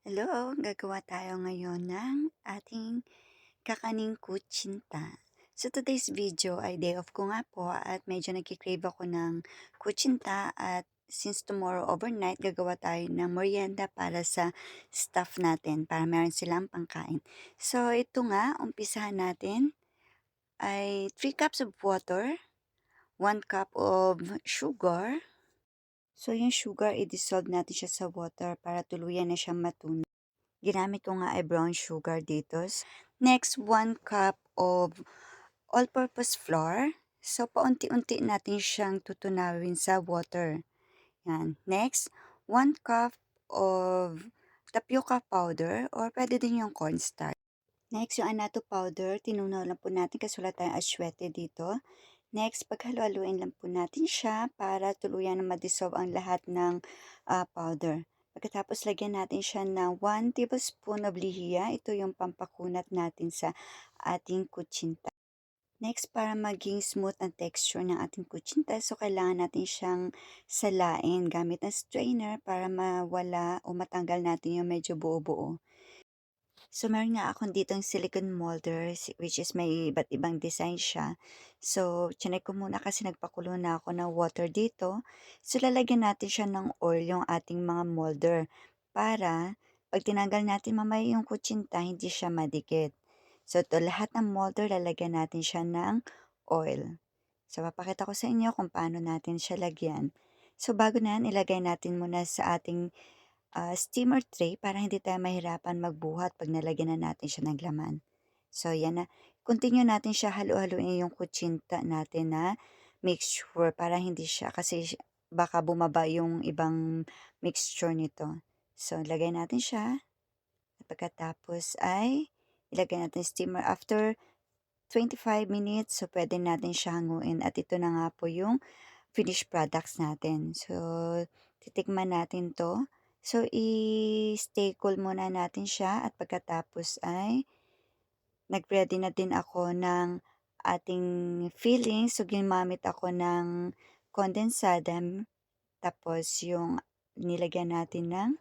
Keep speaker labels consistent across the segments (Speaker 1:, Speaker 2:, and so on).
Speaker 1: Hello, gagawa tayo ngayon ng ating kakaning kutsinta. So today's video ay day off ko nga po at medyo nagkikrave ako ng kutsinta at since tomorrow overnight gagawa tayo ng merienda para sa staff natin para meron silang pangkain. So ito nga, umpisahan natin ay 3 cups of water, 1 cup of sugar. So yung sugar, i-dissolve natin siya sa water para tuluyan na siyang matunaw. Ginamit ko nga ay brown sugar dito. Next, 1 cup of all-purpose flour. So, paunti-unti natin siyang tutunawin sa water. Yan. Next, 1 cup of tapioca powder or pwede din yung cornstarch. Next, yung annatto powder, tinunaw lang po natin kasi wala tayong aswete dito. Next, paghalo-haluin lang po natin siya para tuluyan na ma-dissolve ang lahat ng powder. Pagkatapos, lagyan natin siya ng 1 tablespoon of lihiya. Ito yung pampakunat natin sa ating kutsinta. Next, para maging smooth ang texture ng ating kutsinta, so kailangan natin siyang salain gamit ng strainer para mawala o matanggal natin yung medyo buo-buo. So, meron nga akong ditong silicone molder which is may iba't ibang design siya. So, chinek ko muna kasi nagpakulo na ako ng water dito. So, lalagyan natin siya ng oil yung ating mga molder para pag tinanggal natin mamaya yung kutsinta, hindi siya madikit. So, to lahat ng molder, lalagyan natin siya ng oil. So, papakita ko sa inyo kung paano natin siya lagyan. So, bago na yan, ilagay natin muna sa ating steamer tray para hindi tayo mahirapan magbuhat pag nalagyan na natin siya ng laman. So, yan na. Continue natin siya halu-haluin yung kutsinta natin na mixture para hindi siya, kasi baka bumaba yung ibang mixture nito. So, lagay natin siya. Pagkatapos ay ilagay natin steamer after 25 minutes. So, pwede natin siya hanguin. At ito na nga po yung finished products natin. So, titikman natin to. So, i-stay cool muna natin siya at pagkatapos ay nag-ready na din ako ng ating filling. So, ginamit ako ng kondensada tapos yung nilagyan natin ng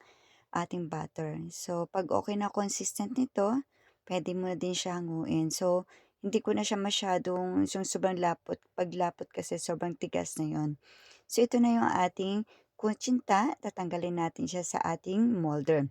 Speaker 1: ating butter. So, pag okay na consistent nito, pwede mo na din siya hanguin. So, hindi ko na siya masyadong yung sobrang lapot. Pag lapot kasi sobrang tigas na yon. So, ito na yung ating kutsinta. Tatanggalin natin siya sa ating molder.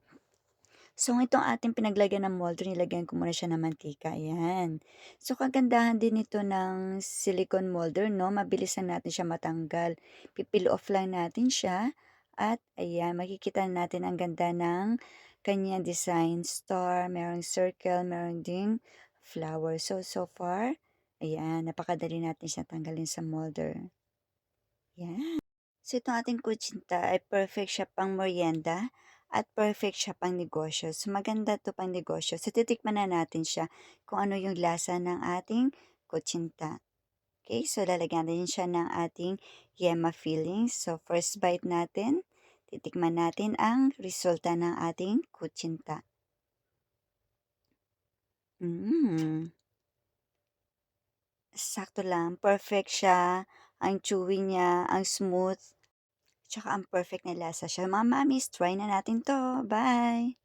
Speaker 1: So, itong ating pinaglagyan ng molder, nilagyan ko muna siya ng mantika. Ayan. So, kagandahan din ito ng silicone molder, no? Mabilis lang natin siya matanggal. Pipil off lang natin siya. At, ayan, makikita natin ang ganda ng kanyang design. Star, merong circle, merong ding flower. So, so far, ayan, napakadali natin siya tanggalin sa molder. Ayan. So, itong ating kutsinta ay perfect siya pang merienda at perfect siya pang negosyo. So, maganda to pang negosyo. So, titikman na natin siya kung ano yung lasa ng ating kutsinta. Okay, so lalagyan din siya ng ating yema fillings. So, first bite natin, titikman natin ang resulta ng ating kutsinta. Mmm, sakto lang. Perfect siya. Ang chewy niya, ang smooth. Tsaka ang perfect na lasa siya. Mga mamis, try na natin 'to. Bye!